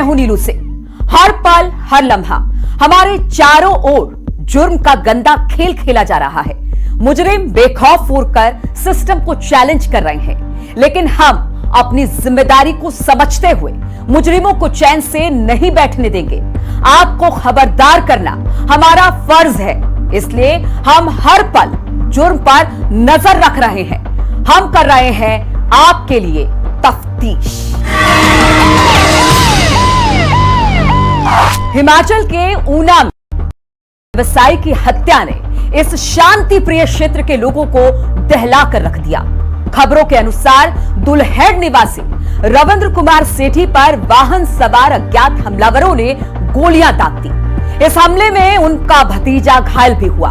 हूं नीलू से। हर पल हर लम्हा हमारे चारों ओर जुर्म का गंदा खेल खेला जा रहा है। मुजरिम बेखौफ उड़कर सिस्टम को चैलेंज कर रहे हैं, लेकिन हम अपनी जिम्मेदारी को समझते हुए मुजरिमों को चैन से नहीं बैठने देंगे। आपको खबरदार करना हमारा फर्ज है, इसलिए हम हर पल जुर्म पर नजर रख रहे हैं। हम कर रहे हैं आपके लिए तफ्तीश। हिमाचल के ऊना में व्यवसायी की हत्या ने इस शांति प्रिय क्षेत्र के लोगों को दहला कर रख दिया। खबरों के अनुसार दुल्हेड़ निवासी रविंद्र कुमार सेठी पर वाहन सवार अज्ञात हमलावरों ने गोलियां दाग दी। इस हमले में उनका भतीजा घायल भी हुआ।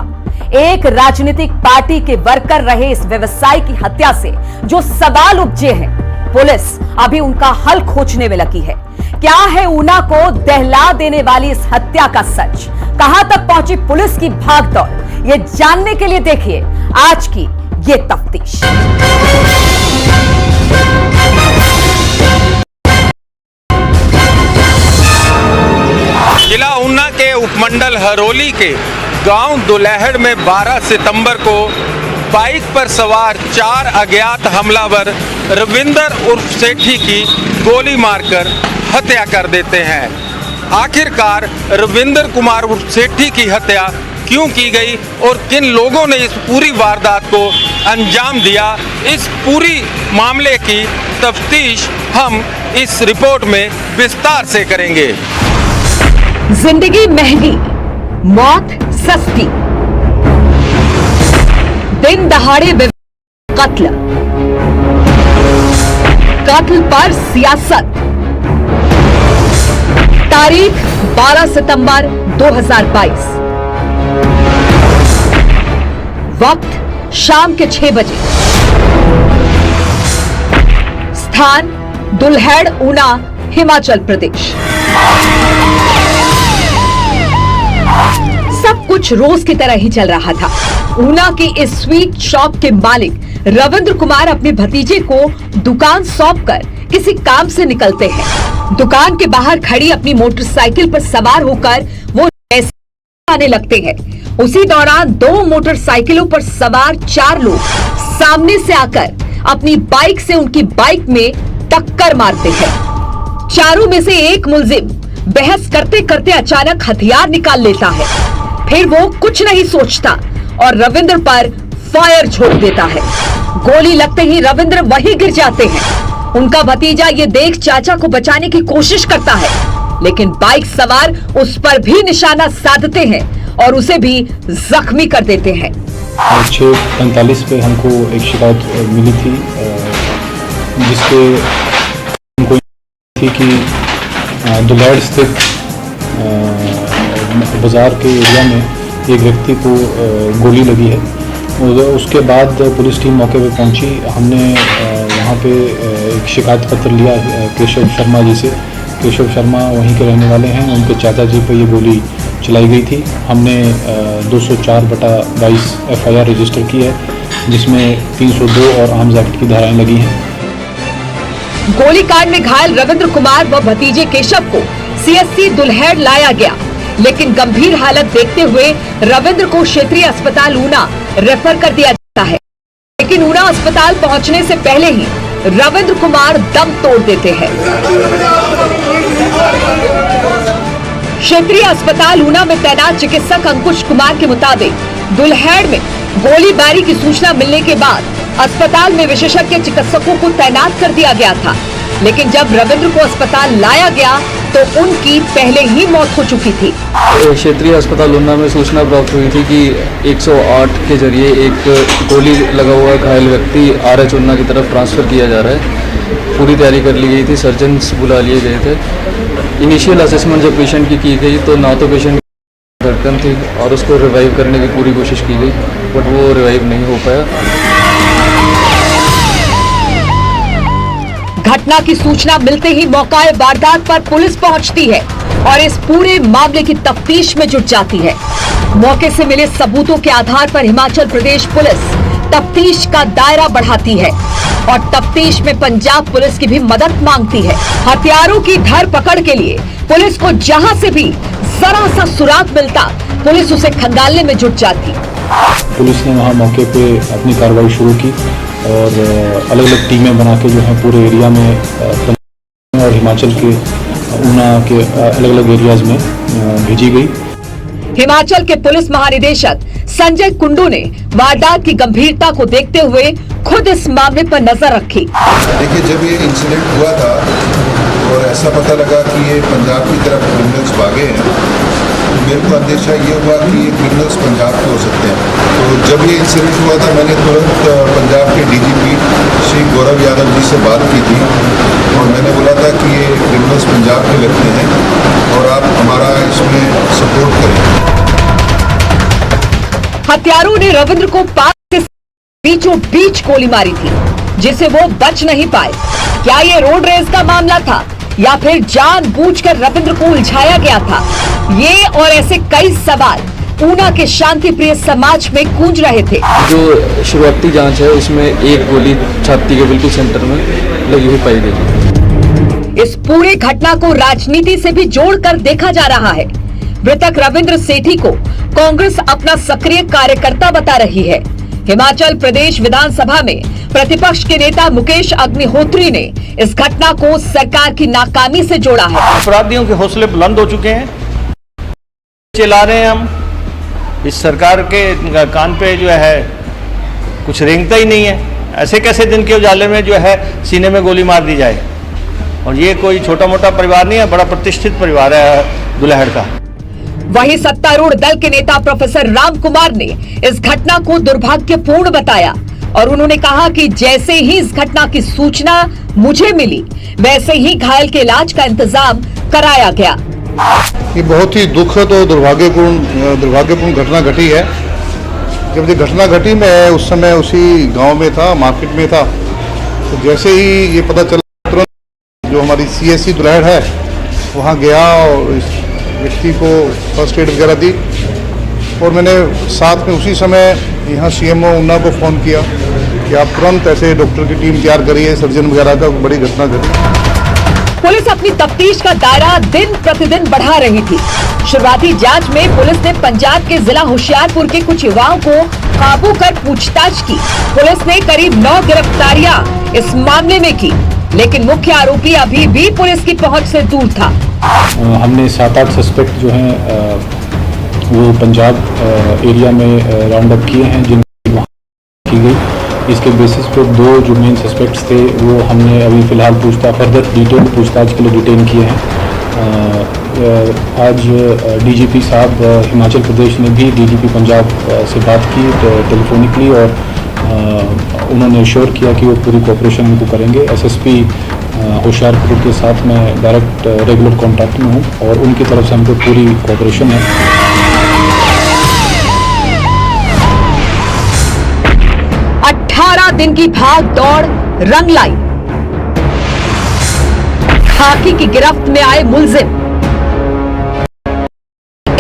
एक राजनीतिक पार्टी के वर्कर रहे इस व्यवसायी की हत्या से जो सवाल उपजे हैं, पुलिस अभी उनका हल खोजने में लगी है। क्या है ऊना को दहला देने वाली इस हत्या का सच? कहां तक पहुंची पुलिस की भागदौड़? ये जानने के लिए देखिए आज की ये तफ्तीश। जिला ऊना के उपमंडल हरोली के गांव दुल्हेड़ में 12 सितंबर को बाइक पर सवार 4 अज्ञात हमलावर रविंदर उर्फ सेठी की गोली मारकर हत्या कर देते हैं। आखिरकार रविंदर कुमार उर्फ सेठी की हत्या क्यों की गई और किन लोगों ने इस पूरी वारदात को अंजाम दिया, इस पूरी मामले की तफ्तीश हम इस रिपोर्ट में विस्तार से करेंगे। जिंदगी महंगी, मौत सस्ती, दिन दहाड़े कत्ल, कत्ल पर सियासत। तारीख 12 सितंबर 2022, वक्त शाम के 6 बजे, स्थान दुल्हेड़ ऊना हिमाचल प्रदेश। सब कुछ रोज की तरह ही चल रहा था। ऊना की इस स्वीट शॉप के मालिक रविंद्र कुमार अपने भतीजे को दुकान सौंपकर किसी काम से निकलते हैं। दुकान के बाहर खड़ी अपनी मोटरसाइकिल पर सवार होकर वो ऐसे आने लगते हैं। उसी दौरान 2 मोटरसाइकिलों पर सवार 4 लोग सामने से आकर अपनी बाइक से उनकी बाइक में टक्कर मारते हैं। चारों में से एक मुलजिम बहस करते करते अचानक हथियार निकाल लेता है। फिर वो कुछ नहीं सोचता और रविंद्र पर फायर छोड़ देता है। गोली लगते ही रविंद्र वहीं गिर जाते हैं। उनका भतीजा ये देख चाचा को बचाने की कोशिश करता है, लेकिन बाइक सवार उस पर भी निशाना साधते हैं और उसे भी जख्मी कर देते हैं। 6:45 पे हमको एक शिकायत मिली थी, जिसके हमको थी कि दुल्हेड़ स्थित बाज़ार के एरिया में एक व्यक्ति को गोली लगी है। उसके बाद पुलिस टीम मौके पे पहुंची। हमने वहाँ पे एक शिकायत पत्र लिया केशव शर्मा जी से। केशव शर्मा वहीं के रहने वाले हैं, उनके चाचा जी पर ये गोली चलाई गई थी। हमने 204/22 FIR रजिस्टर की है, जिसमें 302 और आर्म्स एक्ट की धाराएं लगी हैं। गोलीकांड में घायल रविंद्र कुमार व भतीजे केशव को CSC दुल्हेड़ लाया गया, लेकिन गंभीर हालत देखते हुए रविंद्र को क्षेत्रीय अस्पताल ऊना रेफर कर दिया जाता है। लेकिन ऊना अस्पताल पहुंचने से पहले ही रविंद्र कुमार दम तोड़ देते हैं। क्षेत्रीय अस्पताल ऊना में तैनात चिकित्सक अंकुश कुमार के मुताबिक दुल्हेड़ में गोलीबारी की सूचना मिलने के बाद अस्पताल में विशेषज्ञ चिकित्सकों को तैनात कर दिया गया था, लेकिन जब रविंद्र को अस्पताल लाया गया तो उनकी पहले ही मौत हो चुकी थी। क्षेत्रीय अस्पताल ऊना में सूचना प्राप्त हुई थी कि 108 के जरिए एक गोली लगा हुआ घायल व्यक्ति RH ऊना की तरफ ट्रांसफर किया जा रहा है। पूरी तैयारी कर ली गई थी, सर्जन्स बुला लिए गए थे। इनिशियल असेसमेंट जब पेशेंट की गई तो ना तो पेशेंट धड़कन थी और उसको रिवाइव करने की पूरी कोशिश की गई, बट वो रिवाइव नहीं हो पाया। घटना की सूचना मिलते ही मौके वारदात पर पुलिस पहुंचती है और इस पूरे मामले की तफ्तीश में जुट जाती है। मौके से मिले सबूतों के आधार पर हिमाचल प्रदेश पुलिस तफ्तीश का दायरा बढ़ाती है और तफ्तीश में पंजाब पुलिस की भी मदद मांगती है। हथियारों की धरपकड़ के लिए पुलिस को जहां से भी जरा सा सुराग मिलता, पुलिस उसे खंगालने में जुट जाती। पुलिस ने वहाँ मौके पे अपनी कार्रवाई शुरू की और अलग अलग टीमें बना के जो है पूरे एरिया में पंजाब और हिमाचल के ऊना के अलग अलग एरियाज में भेजी गई। हिमाचल के पुलिस महानिदेशक संजय कुंडू ने वारदात की गंभीरता को देखते हुए खुद इस मामले पर नजर रखी। देखिए, जब ये इंसिडेंट हुआ था और ऐसा पता लगा कि ये पंजाब की तरफ क्रिमिनल्स भागे हैं, तो मेरे को अंदेशा ये हुआ कि ये क्रिमिनल्स पंजाब के हो सकते हैं। तो जब ये इंसिडेंट हुआ था, मैंने तुरंत पंजाब के डीजीपी श्री गौरव यादव जी से बात की थी और मैंने बोला था कि ये क्रिमिनल्स पंजाब के लगते हैं और आप हमारा इसमें सपोर्ट करें। हत्यारों ने रविंद्र को पास के बीचों बीच गोली मारी थी, जिसे वो बच नहीं पाए। क्या ये रोड रेस का मामला था या फिर जानबूझकर रविंद्र को उलझाया गया था? ये और ऐसे कई सवाल ऊना के शांति प्रिय समाज में गूंज रहे थे। जो शुरुआती जांच है उसमें एक गोली छाती के बिल्कुल सेंटर में लगी हुई पाई गई। इस पूरी घटना को राजनीति से भी जोड़कर देखा जा रहा है। मृतक रविंद्र सेठी को कांग्रेस अपना सक्रिय कार्यकर्ता बता रही है। हिमाचल प्रदेश विधानसभा में प्रतिपक्ष के नेता मुकेश अग्निहोत्री ने इस घटना को सरकार की नाकामी से जोड़ा है। अपराधियों के हौसले बुलंद हो चुके हैं, चिल्ला रहे हैं हम। इस सरकार के कान पे जो है कुछ रेंगता ही नहीं है। ऐसे कैसे दिन के उजाले में जो है सीने में गोली मार दी जाए। और ये कोई छोटा मोटा परिवार नहीं है, बड़ा प्रतिष्ठित परिवार है दुल्हड़ का। वहीं सत्तारूढ़ दल के नेता प्रोफेसर राम कुमार ने इस घटना को दुर्भाग्यपूर्ण बताया और उन्होंने कहा कि जैसे ही इस घटना की सूचना मुझे मिली, वैसे ही घायल के इलाज का इंतजाम कराया गया। ये बहुत ही दुखद और दुर्भाग्यपूर्ण घटना घटी है। जब ये घटना घटी, मैं उस समय उसी गांव में था, मार्केट में था। तो जैसे ही ये पता चला, तुरंत जो हमारी CSC दुल्हड़ है वहाँ गया और इस व्यक्ति को फर्स्ट एड वगैरह दी और मैंने साथ में उसी समय यहाँ CMO ऊना को फ़ोन किया कि आप तुरंत ऐसे डॉक्टर की टीम तैयार करिए, सर्जन वगैरह का। बड़ी घटना घटी। पुलिस अपनी तफ्तीश का दायरा दिन प्रतिदिन बढ़ा रही थी। शुरुआती जांच में पुलिस ने पंजाब के जिला होशियारपुर के कुछ युवाओं को काबू कर पूछताछ की। पुलिस ने करीब 9 गिरफ्तारियां इस मामले में की, लेकिन मुख्य आरोपी अभी भी पुलिस की पहुंच से दूर था। हमने 7-8 सस्पेक्ट जो हैं वो पंजाब एरिया में राउंड अप किए हैं, जिनकी वहाँ की गई। इसके बेसिस पे 2 जो मेन सस्पेक्ट्स थे वो हमने अभी फ़िलहाल फर्दर डिटेल्ड पूछताछ के लिए डिटेन किए हैं। आज DGP साहब हिमाचल प्रदेश ने भी DGP पंजाब से बात की टेलीफोनिकली और उन्होंने श्योर किया कि वो पूरी कोऑपरेशन उनको करेंगे। SSP होशियारपुर के साथ मैं डायरेक्ट रेगुलर कांटेक्ट में हूँ और उनकी तरफ से हमको पूरी कोऑपरेशन है। 18 दिन की भाग दौड़ रंग लाई। खाकी की गिरफ्त में आए मुलजिम।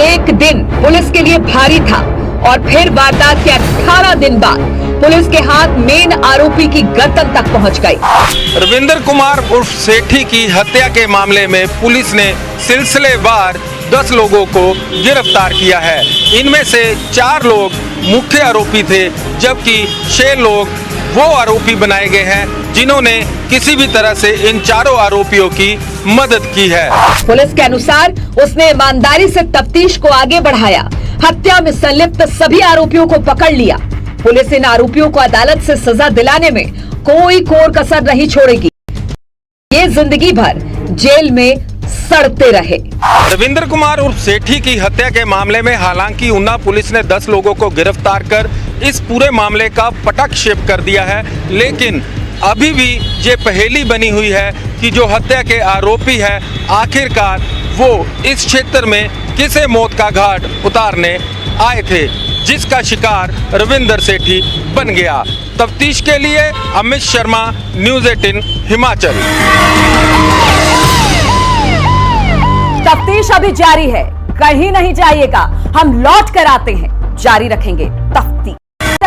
एक दिन पुलिस के लिए भारी था और फिर वारदात के 18 दिन बाद पुलिस के हाथ मेन आरोपी की गर्दन तक पहुंच गई। रविंद्र कुमार उर्फ सेठी की हत्या के मामले में पुलिस ने सिलसिलेवार 10 लोगों को गिरफ्तार किया है। इनमें से 4 लोग मुख्य आरोपी थे, जबकि 6 लोग वो आरोपी बनाए गए हैं जिन्होंने किसी भी तरह से इन चारों आरोपियों की मदद की है। पुलिस के अनुसार उसने ईमानदारी से तफ्तीश को आगे बढ़ाया, हत्या में संलिप्त सभी आरोपियों को पकड़ लिया। पुलिस इन आरोपियों को अदालत से सजा दिलाने में कोई कोर कसर नहीं छोड़ेगी। ये जिंदगी भर जेल में सड़ते रहे। रविंद्र कुमार उर्फ सेठी की हत्या के मामले में हालांकि ऊना पुलिस ने 10 लोगों को गिरफ्तार कर इस पूरे मामले का पटाक्षेप कर दिया है, लेकिन अभी भी ये पहेली बनी हुई है कि जो हत्या के आरोपी है आखिरकार वो इस क्षेत्र में किसे मौत का घाट उतारने आए थे, जिसका शिकार रविंद्र सेठी बन गया। तफ्तीश के लिए अमित शर्मा, न्यूज़ 18 हिमाचल। तफ्तीश अभी जारी है, कहीं नहीं जाइएगा, हम लौट कर आते हैं, जारी रखेंगे तफ्तीश।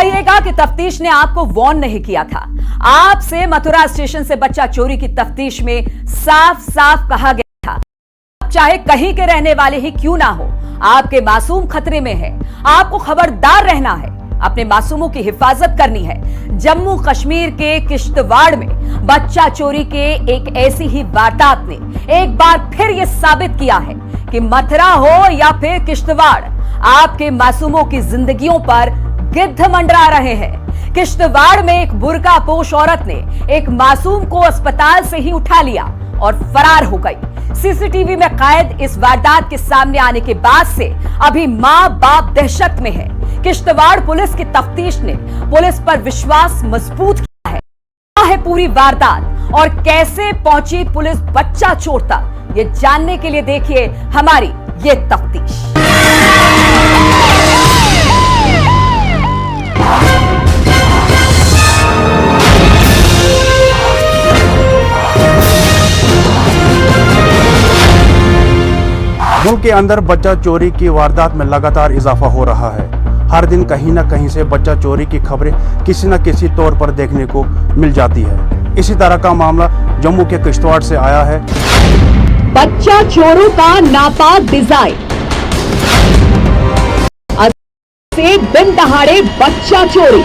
कहिएगा कि तफ्तीश ने आपको वार्न नहीं किया था। आपसे मथुरा स्टेशन से बच्चा चोरी की तफ्तीश में साफ साफ कहा गया था, चाहे कहीं के रहने वाले ही क्यों ना हो, आपके मासूम खतरे में है। आपको खबरदार रहना है, अपने मासूमों की हिफाजत करनी है। जम्मू कश्मीर के किश्तवाड़ में बच्चा चोरी के एक ऐसी ही वारदात ने एक बार फिर यह साबित किया है कि मथुरा हो या फिर किश्तवाड़, आपके मासूमों की जिंदगियों पर गिद्ध मंडरा रहे हैं। किश्तवाड़ में एक बुर्कापोश औरत ने एक मासूम को अस्पताल से ही उठा लिया और फरार हो गई। सीसीटीवी में कैद इस वारदात के सामने आने के बाद से अभी मां बाप दहशत में है। किश्तवाड़ पुलिस की तफ्तीश ने पुलिस पर विश्वास मजबूत किया है। क्या है पूरी वारदात और कैसे पहुंची पुलिस बच्चा चोर तक, ये जानने के लिए देखिए हमारी ये तफ्तीश। मुल्क के अंदर बच्चा चोरी की वारदात में लगातार इजाफा हो रहा है। हर दिन कहीं न कहीं से बच्चा चोरी की खबरें किसी न किसी तौर पर देखने को मिल जाती है। इसी तरह का मामला जम्मू के किश्तवाड़ से आया है। बच्चा चोरों का नापाक डिजाइन से दिन दहाड़े बच्चा चोरी,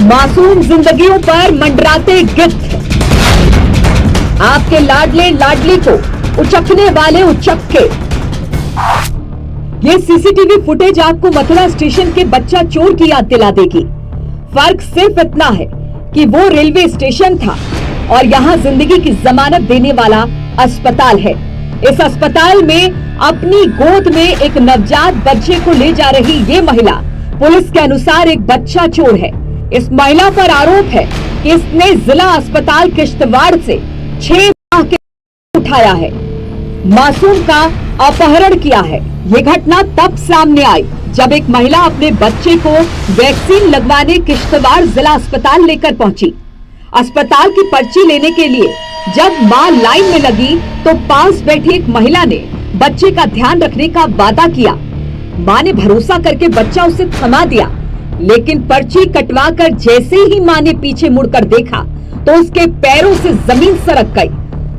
मासूम जिंदगियों पर मंडराते गिद्ध, आपके लाडले लाडली को उचकने वाले उचक्के। ये सीसीटीवी फुटेज आपको मथुरा स्टेशन के बच्चा चोर की याद दिला देगी। फर्क सिर्फ इतना है कि वो रेलवे स्टेशन था और यहाँ जिंदगी की जमानत देने वाला अस्पताल है। इस अस्पताल में अपनी गोद में एक नवजात बच्चे को ले जा रही ये महिला पुलिस के अनुसार एक बच्चा चोर है। इस महिला पर आरोप है कि इसने जिला अस्पताल किश्तवाड़ से 6 माह के उठाया है, मासूम का अपहरण किया है। ये घटना तब सामने आई जब एक महिला अपने बच्चे को वैक्सीन लगवाने किश्तवाड़ जिला अस्पताल लेकर पहुंची। अस्पताल की पर्ची लेने के लिए जब मां लाइन में लगी तो पास बैठी एक महिला ने बच्चे का ध्यान रखने का वादा किया। मां ने भरोसा करके बच्चा उसे थमा दिया, लेकिन पर्ची कटवाकर जैसे ही मां ने पीछे मुड़कर देखा तो उसके पैरों से जमीन सरक गई।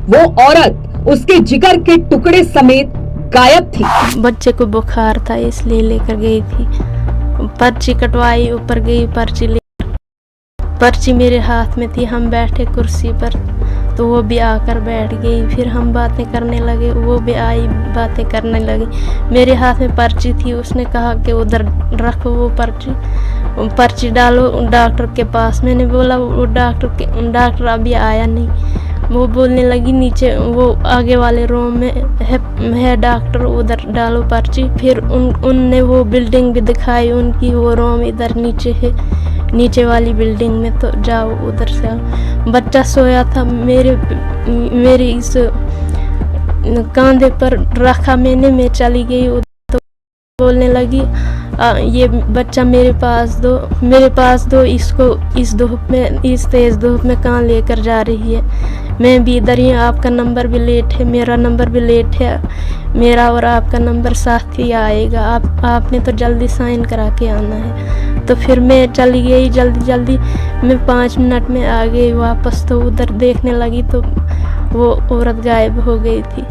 वो औरत उसके जिगर के टुकड़े समेत गायब थी। बच्चे को बुखार था इसलिए लेकर गई थी। पर्ची कटवाई, ऊपर गई, पर्ची मेरे हाथ में थी। हम बैठे कुर्सी पर तो वो भी आकर बैठ गई। फिर हम बातें करने लगे, वो भी आई, बातें करने लगी। मेरे हाथ में पर्ची थी, उसने कहा कि उधर रखो वो पर्ची डालो डॉक्टर के पास। मैंने बोला वो डॉक्टर अभी आया नहीं। वो बोलने लगी नीचे वो आगे वाले रूम में है डॉक्टर, उधर डालो पर्ची। फिर उनने वो बिल्डिंग भी दिखाई उनकी, वो रूम इधर नीचे है, नीचे वाली बिल्डिंग में, तो जाओ उधर से आओ। बच्चा सोया था, मेरे इस कंधे पर रखा मैंने, मैं चली गई। तो बोलने लगी ये बच्चा मेरे पास दो, इसको इस धूप में, इस तेज धूप में कहाँ लेकर जा रही है। मैं भी इधर ही, आपका नंबर भी लेट है, मेरा नंबर भी लेट है, मेरा और आपका नंबर साथ ही आएगा। आपने तो जल्दी साइन करा के आना है। तो फिर मैं चली गई जल्दी, मैं 5 मिनट में आ गई वापस। तो उधर देखने लगी तो वो औरत गायब हो गई थी।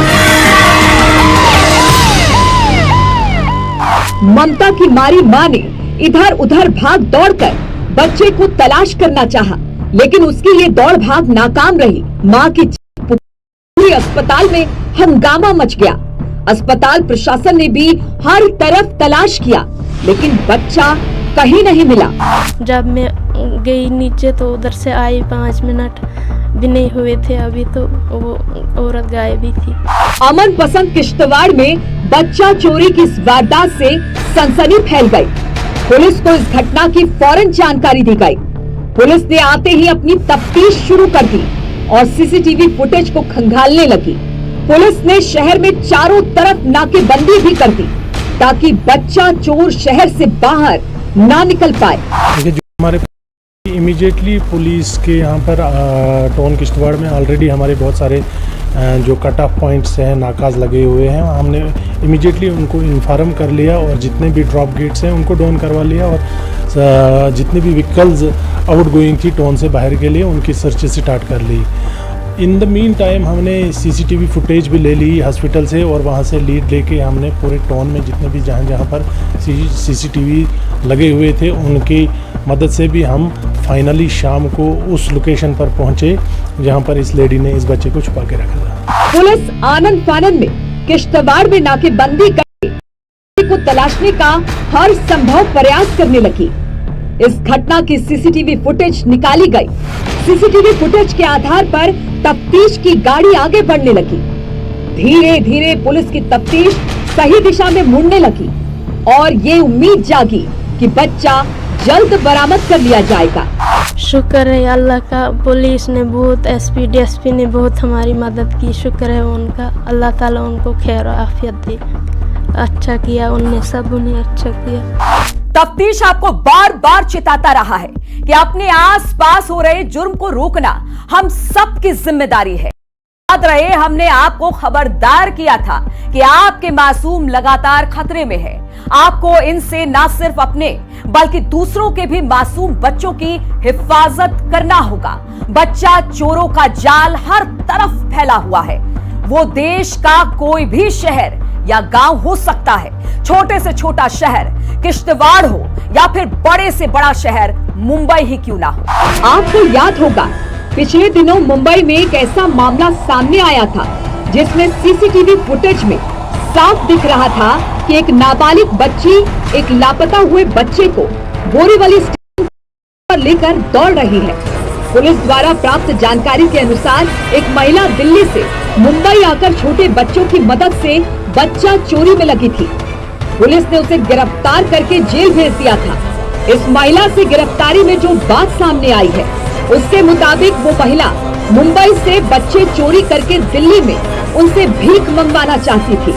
ममता की मारी मां ने इधर उधर भाग दौड़कर बच्चे को तलाश करना चाहा, लेकिन उसकी ये दौड़ भाग नाकाम रही। मां की पूरे अस्पताल में हंगामा मच गया। अस्पताल प्रशासन ने भी हर तरफ तलाश किया, लेकिन बच्चा कहीं नहीं मिला। जब मैं गई नीचे तो उधर से आई, 5 मिनट भी नहीं हुए थे अभी, तो वो औरत गायब ही थी। अमन पसंद किश्तवाड़ में बच्चा चोरी की इस वारदात से सनसनी फैल गई। पुलिस को इस घटना की फौरन जानकारी दी गई। पुलिस ने आते ही अपनी तफ्तीश शुरू कर दी और सीसीटीवी फुटेज को खंगालने लगी। पुलिस ने शहर में चारों तरफ नाकेबंदी भी कर दी ताकि बच्चा चोर शहर से बाहर ना निकल पाए। हमारे इमीडिएटली पुलिस के यहाँ पर टाउन किश्तवाड़ में ऑलरेडी हमारे बहुत सारे जो कट ऑफ पॉइंट्स हैं, नाकाज लगे हुए हैं, हमने इमीडिएटली उनको इन्फॉर्म कर लिया और जितने भी ड्रॉप गेट्स हैं उनको डाउन करवा लिया और जितनी भी व्हीकल्स आउट गोइंग थी टाउन से बाहर के लिए उनकी सर्च स्टार्ट कर ली। इन द मीन टाइम हमने सीसीटीवी फुटेज भी ले ली हॉस्पिटल से और वहाँ से लीड लेके हमने पूरे टाउन में जितने भी जहाँ पर सीसीटीवी लगे हुए थे उनकी मदद से भी हम फाइनली शाम को उस लोकेशन पर पहुँचे जहाँ पर इस लेडी ने इस बच्चे को छुपा के रखा था। पुलिस आनंद फानंद में किश्तवाड़ में नाकेबंदी करके को तलाशने का हर संभव प्रयास करने लगी। इस घटना की सीसीटीवी फुटेज निकाली गई। सीसीटीवी फुटेज के आधार पर तफ्तीश की गाड़ी आगे बढ़ने लगी। धीरे धीरे पुलिस की तफ्तीश सही दिशा में मुड़ने लगी और ये उम्मीद जागी कि बच्चा जल्द बरामद कर लिया जाएगा। शुक्र है अल्लाह का, पुलिस ने बहुत, एसपी डीएसपी ने बहुत हमारी मदद की। शुक्र है उनका, अल्लाह ताला उनको खैर और आफियत दे। अच्छा किया उनने, सब उन्हें अच्छा किया। तफ्तीश आपको बार बार चिताता रहा है कि अपने आसपास हो रहे जुर्म को रोकना हम सबकी जिम्मेदारी है। याद रहे, हमने आपको खबरदार किया था कि आपके मासूम लगातार खतरे में है। आपको इनसे न सिर्फ अपने बल्कि दूसरों के भी मासूम बच्चों की हिफाजत करना होगा। बच्चा चोरों का जाल हर तरफ फैला हुआ है। वो देश का कोई भी शहर या गांव हो सकता है, छोटे से छोटा शहर किश्तवाड़ हो या फिर बड़े से बड़ा शहर मुंबई ही क्यों ना हो। आपको याद होगा पिछले दिनों मुंबई में एक ऐसा मामला सामने आया था जिसमें सीसीटीवी फुटेज में साफ दिख रहा था कि एक नाबालिग बच्ची एक लापता हुए बच्चे को बोरीवली स्टेशन पर लेकर दौड़ रही है। पुलिस द्वारा प्राप्त जानकारी के अनुसार एक महिला दिल्ली से मुंबई आकर छोटे बच्चों की मदद से बच्चा चोरी में लगी थी। पुलिस ने उसे गिरफ्तार करके जेल भेज दिया था। इस महिला से गिरफ्तारी में जो बात सामने आई है उसके मुताबिक वो महिला मुंबई से बच्चे चोरी करके दिल्ली में उनसे भीख मंगवाना चाहती थी।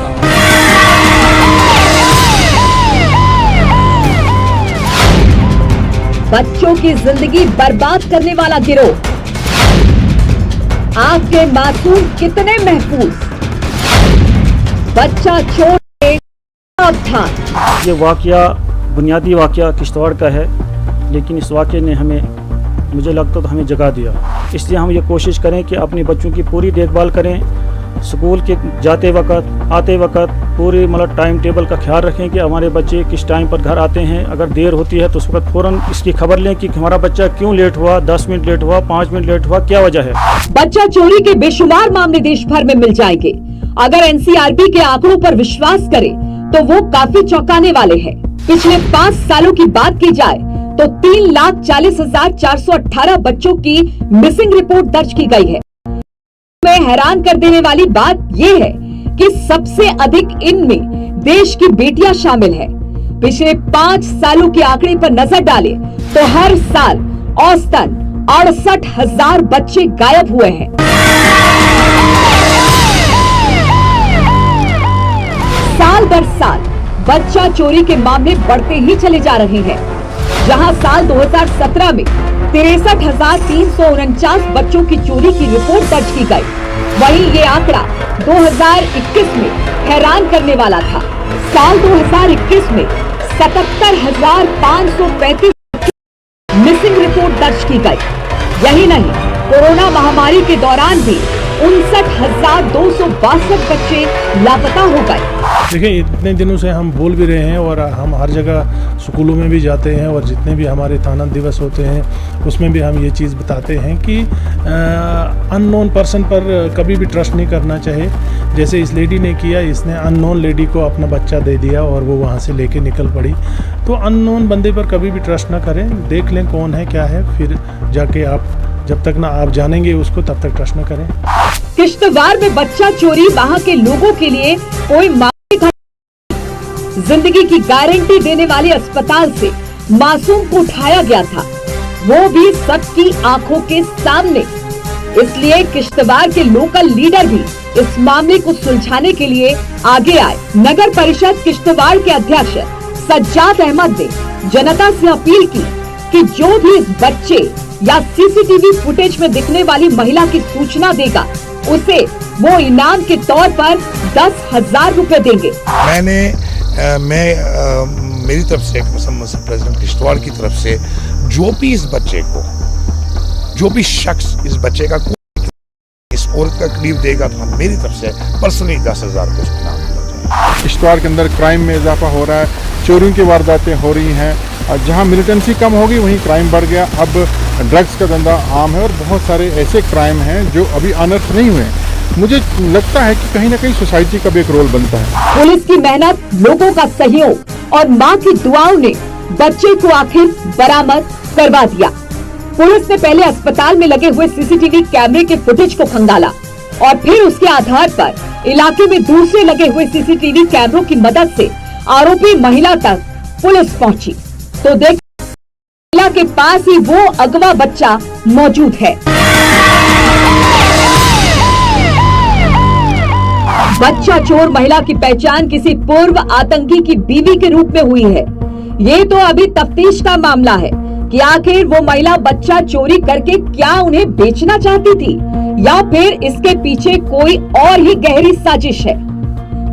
बच्चों की जिंदगी बर्बाद करने वाला गिरोह, आपके मासूम कितने महफूज, बच्चा चोर के सावधान। ये वाकया बुनियादी वाकया किश्तवाड़ का है, लेकिन इस वाकये ने हमें, मुझे लगता तो हमें जगा दिया। इसलिए हम ये कोशिश करें कि अपने बच्चों की पूरी देखभाल करें। स्कूल के जाते वक्त आते वक्त पूरी मतलब टाइम टेबल का ख्याल रखें कि हमारे बच्चे किस टाइम पर घर आते हैं। अगर देर होती है तो उस वक्त फ़ौरन इसकी खबर लें कि हमारा बच्चा क्यों लेट हुआ, 10 मिनट लेट हुआ, 5 मिनट लेट हुआ, क्या वजह है। बच्चा चोरी के बेशुमार मामले देश भर में मिल जाएंगे। अगर एनसीआरबी के आंकड़ों पर विश्वास करें तो वो काफी चौंकाने वाले हैं। पिछले 5 सालों की बात की जाए तो 3,40,418 बच्चों की मिसिंग रिपोर्ट दर्ज की गई है। में हैरान कर देने वाली बात यह है कि सबसे अधिक इनमें देश की बेटियां शामिल है। पिछले 5 सालों के आंकड़े पर नजर डालें तो हर साल औसतन 68,000 बच्चे गायब हुए हैं। साल दर साल बच्चा चोरी के मामले बढ़ते ही चले जा रहे हैं। जहां साल 2017 में 63,349 बच्चों की चोरी की रिपोर्ट दर्ज की गई, वहीं ये आंकड़ा 2021 में हैरान करने वाला था। साल 2021 में 77,535 मिसिंग रिपोर्ट दर्ज की गई। यही नहीं, कोरोना महामारी के दौरान भी 59,262 बच्चे लापता हो गए। देखिए, इतने दिनों से हम बोल भी रहे हैं और हम हर जगह स्कूलों में भी जाते हैं और जितने भी हमारे थाना दिवस होते हैं उसमें भी हम ये चीज़ बताते हैं कि अननोन पर्सन पर कभी भी ट्रस्ट नहीं करना चाहिए। जैसे इस लेडी ने किया, इसने अननोन लेडी को अपना बच्चा दे दिया और वो वहाँ से लेके निकल पड़ी। तो अननोन बंदे पर कभी भी ट्रस्ट ना करें, देख लें कौन है क्या है, फिर जाके आप जब तक ना आप जानेंगे उसको तब तक ट्रस्ट न करें। किश्तवाड़ में बच्चा चोरी वहाँ के लोगों के लिए कोई जिंदगी की गारंटी देने वाले अस्पताल से मासूम को उठाया गया था, वो भी सबकी आंखों के सामने। इसलिए किश्तवाड़ के लोकल लीडर भी इस मामले को सुलझाने के लिए आगे आए। नगर परिषद किश्तवाड़ के अध्यक्ष सज्जाद अहमद ने जनता से अपील की कि जो भी इस बच्चे या सीसीटीवी फुटेज में दिखने वाली महिला की सूचना देगा उसे वो इनाम के तौर पर 10,000 रुपए देंगे। मेरी तरफ से प्रेसिडेंट किश्तवाड़ की तरफ से जो भी इस बच्चे को, जो भी शख्स इस बच्चे का इस औरत का क्लीव देगा तो मेरी तरफ से पर्सनली 10,000 को इनाम मिला जाए। किश्तवाड़ के अंदर क्राइम में इजाफा हो रहा है, चोरियों की वारदातें हो रही हैं, और जहां मिलिटेंसी कम होगी वहीं क्राइम बढ़ गया। अब ड्रग्स का धंधा आम है और बहुत सारे ऐसे क्राइम हैं जो अभी अनर्थ नहीं हुए। मुझे लगता है कि कहीं ना कहीं सोसाइटी का भी एक रोल बनता है। पुलिस की मेहनत, लोगों का सहयोग और मां की दुआओं ने बच्चे को आखिर बरामद करवा दिया। पुलिस ने पहले अस्पताल में लगे हुए सीसीटीवी कैमरे के फुटेज को खंगाला और फिर उसके आधार पर इलाके में दूसरे लगे हुए सीसीटीवी कैमरों की मदद से आरोपी महिला तक पुलिस पहुंची तो देख महिला के पास ही वो अगवा बच्चा मौजूद है। बच्चा चोर महिला की पहचान किसी पूर्व आतंकी की बीवी के रूप में हुई है। ये तो अभी तफ्तीश का मामला है कि आखिर वो महिला बच्चा चोरी करके क्या उन्हें बेचना चाहती थी या फिर इसके पीछे कोई और ही गहरी साजिश है।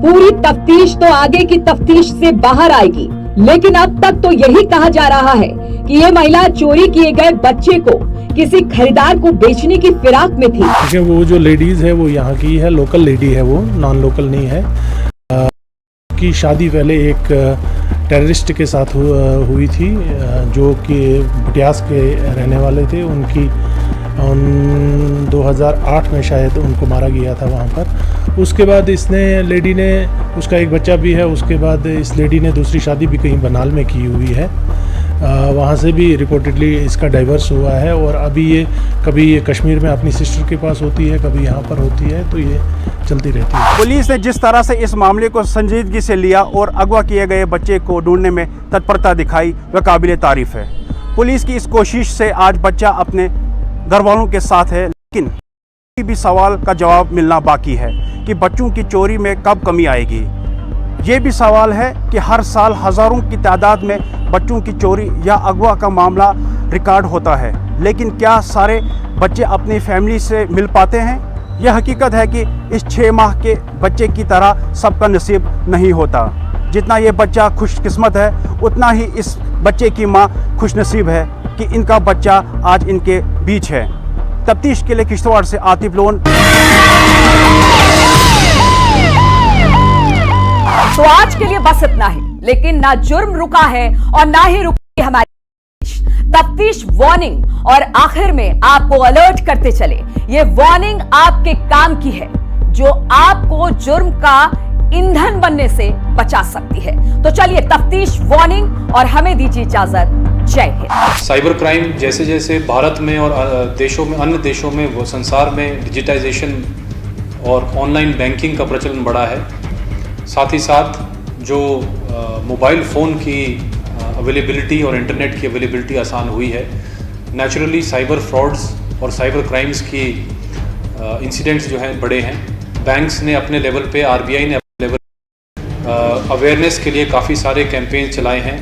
पूरी तफ्तीश तो आगे की तफ्तीश से बाहर आएगी, लेकिन अब तक तो यही कहा जा रहा है कि ये महिला चोरी किए गए बच्चे को किसी खरीदार को बेचने की फिराक में थी। देखिए, वो जो लेडीज है वो यहाँ की है, लोकल लेडी है, वो नॉन लोकल नहीं है। की शादी पहले एक टेररिस्ट के साथ हुई थी जो कि बटियास के रहने वाले थे। उनकी 2008 में शायद उनको मारा गया था वहाँ पर। उसके बाद इसने लेडी ने, उसका एक बच्चा भी है, उसके बाद इस लेडी ने दूसरी शादी भी कहीं बनाल में की हुई है। वहाँ से भी रिपोर्टेडली इसका डाइवर्स हुआ है और अभी ये कभी ये कश्मीर में अपनी सिस्टर के पास होती है, कभी यहाँ पर होती है, तो ये चलती रहती है। पुलिस ने जिस तरह से इस मामले को संजीदगी से लिया और अगवा किए गए बच्चे को ढूंढने में तत्परता दिखाई वह काबिल तारीफ है। पुलिस की इस कोशिश से आज बच्चा अपने घर वालों के साथ है, लेकिन भी सवाल का जवाब मिलना बाकी है कि बच्चों की चोरी में कब कमी आएगी। ये भी सवाल है कि हर साल हज़ारों की तादाद में बच्चों की चोरी या अगवा का मामला रिकॉर्ड होता है, लेकिन क्या सारे बच्चे अपनी फैमिली से मिल पाते हैं? यह हकीकत है कि इस 6 माह के बच्चे की तरह सबका नसीब नहीं होता। जितना ये बच्चा खुशकिस्मत है, उतना ही इस बच्चे की माँ खुशनसीब है कि इनका बच्चा आज इनके बीच है। तफ्तीश के लिए किश्तवाड़ से आतिफ लोन। तो आज के लिए बस इतना ही, लेकिन ना जुर्म रुका है और ना ही रुकी हमारी तफ्तीश। वार्निंग और आखिर में आपको अलर्ट करते चले, ये वार्निंग आपके काम की है जो आपको जुर्म का ईंधन बनने से बचा सकती है। तो चलिए, तफ्तीश, वार्निंग और हमें दीजिए इजाजत। जय हिंद। साइबर क्राइम जैसे जैसे भारत में और देशों में, अन्य देशों में, वो संसार में डिजिटाइजेशन और ऑनलाइन बैंकिंग का प्रचलन बढ़ा है, साथ ही साथ जो मोबाइल फ़ोन की अवेलेबिलिटी और इंटरनेट की अवेलेबिलिटी आसान हुई है, नेचुरली साइबर फ्रॉड्स और साइबर क्राइम्स की इंसिडेंट्स जो हैं बढ़े हैं। बैंक्स ने अपने लेवल पे, आरबीआई ने अपने लेवल अवेयरनेस के लिए काफ़ी सारे कैंपेन चलाए हैं।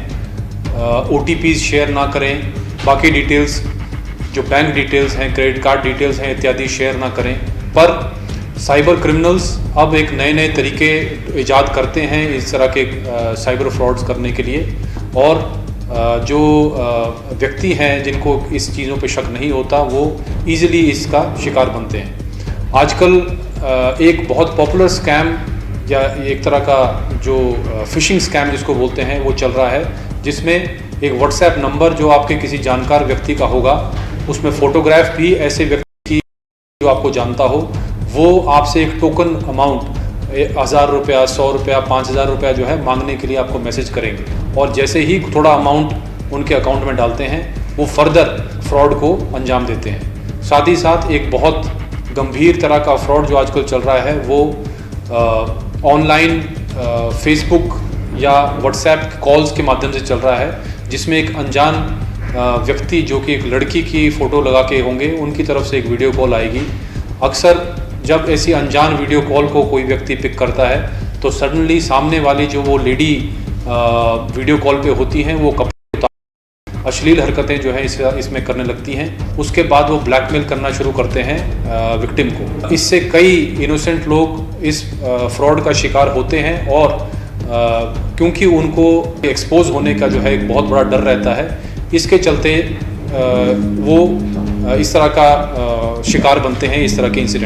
OTPs शेयर ना करें, बाकी डिटेल्स जो बैंक डिटेल्स हैं, क्रेडिट कार्ड डिटेल्स हैं इत्यादि शेयर ना करें। पर साइबर क्रिमिनल्स अब एक नए नए तरीके ईजाद करते हैं इस तरह के साइबर फ्रॉड्स करने के लिए, और जो व्यक्ति हैं जिनको इस चीज़ों पे शक नहीं होता वो इजीली इसका शिकार बनते हैं। आजकल एक बहुत पॉपुलर स्कैम या एक तरह का जो फिशिंग स्कैम जिसको बोलते हैं वो चल रहा है, जिसमें एक व्हाट्सएप नंबर जो आपके किसी जानकार व्यक्ति का होगा, उसमें फ़ोटोग्राफ भी ऐसे व्यक्ति की जो आपको जानता हो, वो आपसे एक टोकन अमाउंट 1000 रुपया, 100 रुपया, 5000 रुपया जो है मांगने के लिए आपको मैसेज करेंगे, और जैसे ही थोड़ा अमाउंट उनके अकाउंट में डालते हैं वो फर्दर फ्रॉड को अंजाम देते हैं। साथ ही साथ एक बहुत गंभीर तरह का फ्रॉड जो आजकल चल रहा है वो ऑनलाइन फेसबुक या व्हाट्सएप कॉल्स के माध्यम से चल रहा है, जिसमें एक अनजान व्यक्ति जो कि एक लड़की की फ़ोटो लगा के होंगे, उनकी तरफ से एक वीडियो कॉल आएगी। अक्सर जब ऐसी अनजान वीडियो कॉल को कोई व्यक्ति पिक करता है तो सडनली सामने वाली जो वो लेडी वीडियो कॉल पे होती हैं वो कपड़े उतार अश्लील हरकतें जो है इसमें करने लगती हैं। उसके बाद वो ब्लैकमेल करना शुरू करते हैं विक्टिम को। इससे कई इनोसेंट लोग इस फ्रॉड का शिकार होते हैं और क्योंकि उनको एक्सपोज होने का जो है एक बहुत बड़ा डर रहता है, इसके चलते वो इस तरह का शिकार बनते हैं, इस तरह के इंसिडेंट।